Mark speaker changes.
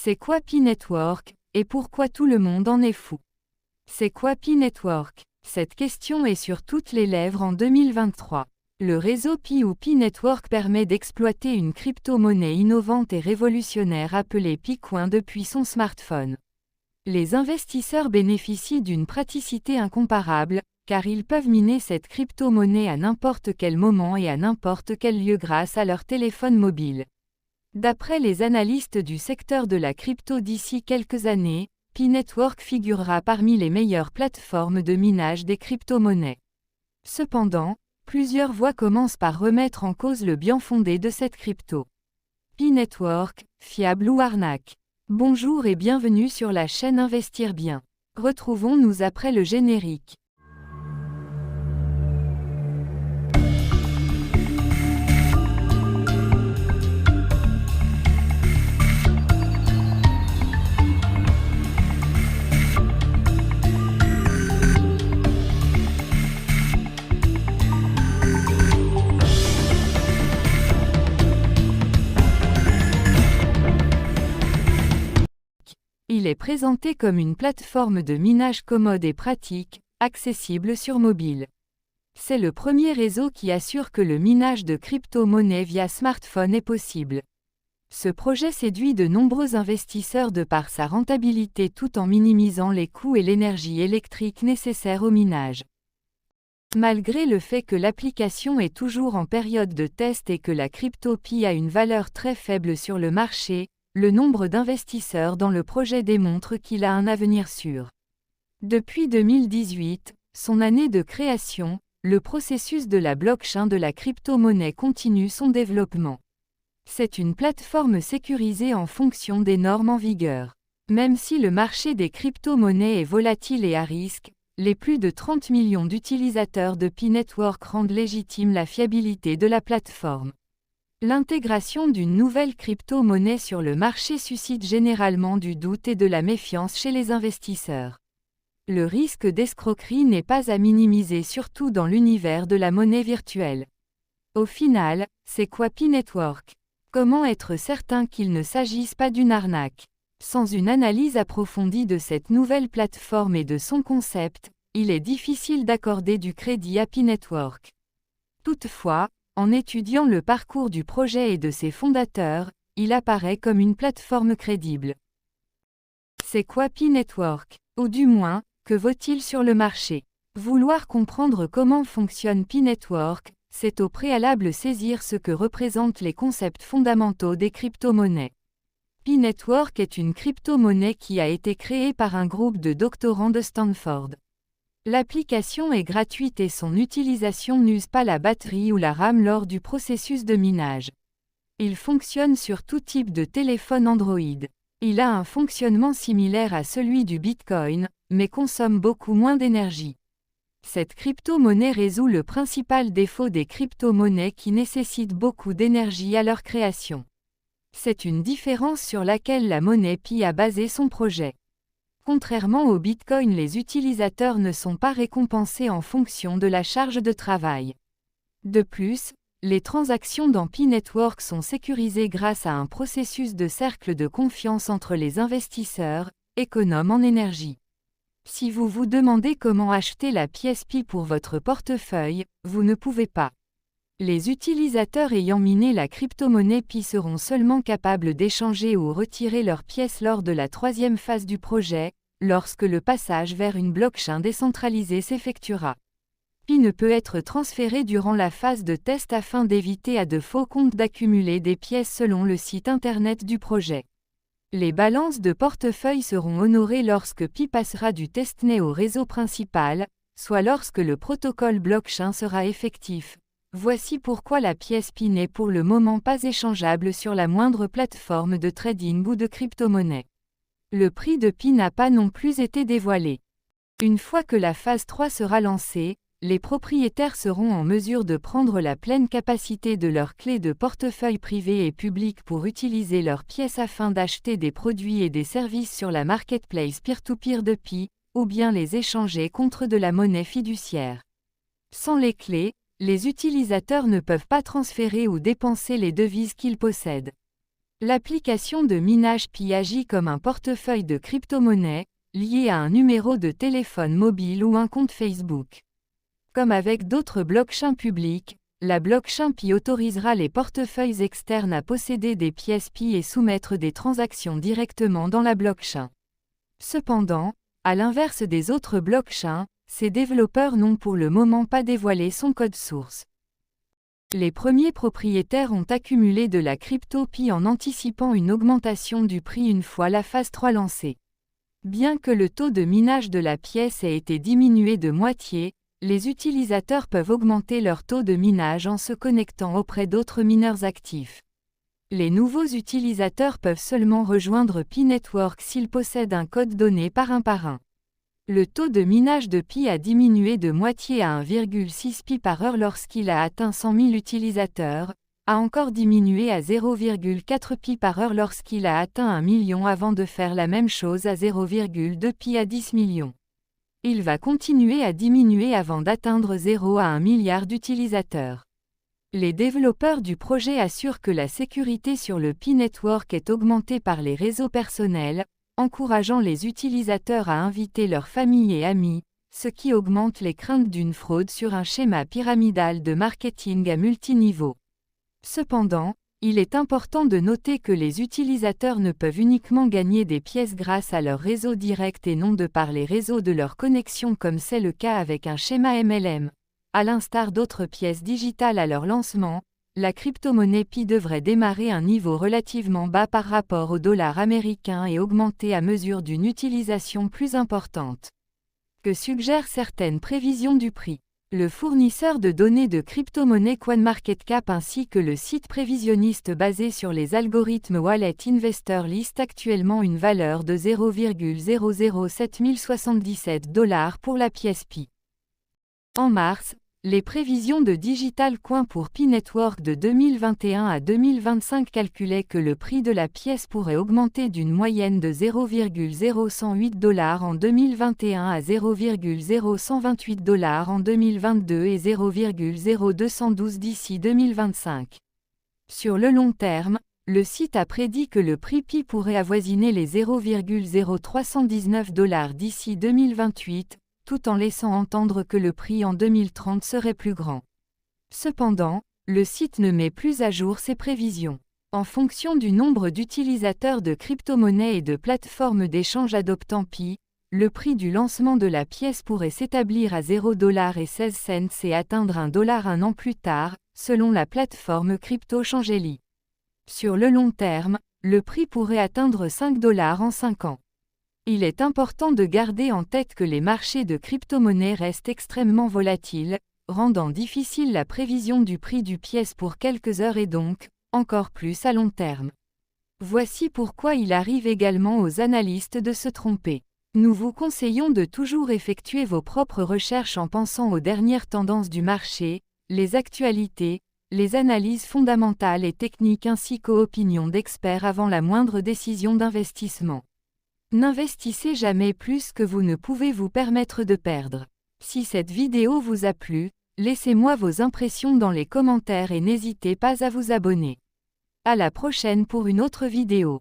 Speaker 1: C'est quoi Pi Network, et pourquoi tout le monde en est fou? C'est quoi Pi Network? Cette question est sur toutes les lèvres en 2023. Le réseau Pi ou Pi Network permet d'exploiter une crypto-monnaie innovante et révolutionnaire appelée Picoin depuis son smartphone. Les investisseurs bénéficient d'une praticité incomparable, car ils peuvent miner cette crypto-monnaie à n'importe quel moment et à n'importe quel lieu grâce à leur téléphone mobile. D'après les analystes du secteur de la crypto, d'ici quelques années, Pi Network figurera parmi les meilleures plateformes de minage des crypto-monnaies. Cependant, plusieurs voix commencent par remettre en cause le bien fondé de cette crypto. Pi Network, fiable ou arnaque? Bonjour et bienvenue sur la chaîne Investir Bien. Retrouvons-nous après le générique. Il est présenté comme une plateforme de minage commode et pratique, accessible sur mobile. C'est le premier réseau qui assure que le minage de crypto-monnaies via smartphone est possible. Ce projet séduit de nombreux investisseurs de par sa rentabilité tout en minimisant les coûts et l'énergie électrique nécessaires au minage. Malgré le fait que l'application est toujours en période de test et que la crypto Pi a une valeur très faible sur le marché, le nombre d'investisseurs dans le projet démontre qu'il a un avenir sûr. Depuis 2018, son année de création, le processus de la blockchain de la crypto-monnaie continue son développement. C'est une plateforme sécurisée en fonction des normes en vigueur. Même si le marché des crypto-monnaies est volatile et à risque, les plus de 30 millions d'utilisateurs de Pi Network rendent légitime la fiabilité de la plateforme. L'intégration d'une nouvelle crypto-monnaie sur le marché suscite généralement du doute et de la méfiance chez les investisseurs. Le risque d'escroquerie n'est pas à minimiser, surtout dans l'univers de la monnaie virtuelle. Au final, c'est quoi Pi Network? Comment être certain qu'il ne s'agisse pas d'une arnaque? Sans une analyse approfondie de cette nouvelle plateforme et de son concept, il est difficile d'accorder du crédit à Pi Network. Toutefois, en étudiant le parcours du projet et de ses fondateurs, il apparaît comme une plateforme crédible. C'est quoi Pi Network? Ou du moins, que vaut-il sur le marché? Vouloir comprendre comment fonctionne Pi Network, c'est au préalable saisir ce que représentent les concepts fondamentaux des crypto-monnaies. Pi Network est une crypto-monnaie qui a été créée par un groupe de doctorants de Stanford. L'application est gratuite et son utilisation n'use pas la batterie ou la RAM lors du processus de minage. Il fonctionne sur tout type de téléphone Android. Il a un fonctionnement similaire à celui du Bitcoin, mais consomme beaucoup moins d'énergie. Cette crypto-monnaie résout le principal défaut des crypto-monnaies qui nécessitent beaucoup d'énergie à leur création. C'est une différence sur laquelle la monnaie Pi a basé son projet. Contrairement au Bitcoin, les utilisateurs ne sont pas récompensés en fonction de la charge de travail. De plus, les transactions dans Pi Network sont sécurisées grâce à un processus de cercle de confiance entre les investisseurs, économes en énergie. Si vous vous demandez comment acheter la pièce Pi pour votre portefeuille, vous ne pouvez pas. Les utilisateurs ayant miné la crypto-monnaie Pi seront seulement capables d'échanger ou retirer leurs pièces lors de la troisième phase du projet, lorsque le passage vers une blockchain décentralisée s'effectuera. Pi ne peut être transféré durant la phase de test afin d'éviter à de faux comptes d'accumuler des pièces selon le site internet du projet. Les balances de portefeuille seront honorées lorsque Pi passera du testnet au réseau principal, soit lorsque le protocole blockchain sera effectif. Voici pourquoi la pièce Pi n'est pour le moment pas échangeable sur la moindre plateforme de trading ou de crypto-monnaie. Le prix de Pi n'a pas non plus été dévoilé. Une fois que la phase 3 sera lancée, les propriétaires seront en mesure de prendre la pleine capacité de leurs clés de portefeuille privées et publiques pour utiliser leurs pièces afin d'acheter des produits et des services sur la marketplace peer-to-peer de Pi, ou bien les échanger contre de la monnaie fiduciaire. Sans les clés, les utilisateurs ne peuvent pas transférer ou dépenser les devises qu'ils possèdent. L'application de minage Pi agit comme un portefeuille de crypto-monnaies, lié à un numéro de téléphone mobile ou un compte Facebook. Comme avec d'autres blockchains publiques, la blockchain Pi autorisera les portefeuilles externes à posséder des pièces Pi et soumettre des transactions directement dans la blockchain. Cependant, à l'inverse des autres blockchains, ces développeurs n'ont pour le moment pas dévoilé son code source. Les premiers propriétaires ont accumulé de la crypto Pi en anticipant une augmentation du prix une fois la phase 3 lancée. Bien que le taux de minage de la pièce ait été diminué de moitié, les utilisateurs peuvent augmenter leur taux de minage en se connectant auprès d'autres mineurs actifs. Les nouveaux utilisateurs peuvent seulement rejoindre Pi Network s'ils possèdent un code donné par un. Le taux de minage de Pi a diminué de moitié à 1,6 Pi par heure lorsqu'il a atteint 100 000 utilisateurs, a encore diminué à 0,4 Pi par heure lorsqu'il a atteint 1 million avant de faire la même chose à 0,2 Pi à 10 millions. Il va continuer à diminuer avant d'atteindre 0 à 1 milliard d'utilisateurs. Les développeurs du projet assurent que la sécurité sur le Pi Network est augmentée par les réseaux personnels, encourageant les utilisateurs à inviter leurs familles et amis, ce qui augmente les craintes d'une fraude sur un schéma pyramidal de marketing à multiniveau. Cependant, il est important de noter que les utilisateurs ne peuvent uniquement gagner des pièces grâce à leur réseau direct et non de par les réseaux de leur connexion comme c'est le cas avec un schéma MLM. À l'instar d'autres pièces digitales à leur lancement, la crypto-monnaie Pi devrait démarrer un niveau relativement bas par rapport au dollar américain et augmenter à mesure d'une utilisation plus importante. Que suggèrent certaines prévisions du prix? Le fournisseur de données de crypto-monnaie CoinMarketCap ainsi que le site prévisionniste basé sur les algorithmes Wallet Investor listent actuellement une valeur de 0,00777 $ pour la pièce Pi. En mars, les prévisions de Digital Coin pour Pi Network de 2021 à 2025 calculaient que le prix de la pièce pourrait augmenter d'une moyenne de 0,0108 $ en 2021 à 0,0128 $ en 2022 et 0,0212 d'ici 2025. Sur le long terme, le site a prédit que le prix Pi pourrait avoisiner les 0,0319 $ d'ici 2028, tout en laissant entendre que le prix en 2030 serait plus grand. Cependant, le site ne met plus à jour ses prévisions. En fonction du nombre d'utilisateurs de crypto-monnaies et de plateformes d'échange adoptant Pi, le prix du lancement de la pièce pourrait s'établir à 0,16 $ et atteindre $1 un an plus tard, selon la plateforme crypto Changeli. Sur le long terme, le prix pourrait atteindre 5 $ en 5 ans. Il est important de garder en tête que les marchés de crypto-monnaies restent extrêmement volatiles, rendant difficile la prévision du prix du pièce pour quelques heures et donc, encore plus à long terme. Voici pourquoi il arrive également aux analystes de se tromper. Nous vous conseillons de toujours effectuer vos propres recherches en pensant aux dernières tendances du marché, les actualités, les analyses fondamentales et techniques ainsi qu'aux opinions d'experts avant la moindre décision d'investissement. N'investissez jamais plus que vous ne pouvez vous permettre de perdre. Si cette vidéo vous a plu, laissez-moi vos impressions dans les commentaires et n'hésitez pas à vous abonner. À la prochaine pour une autre vidéo.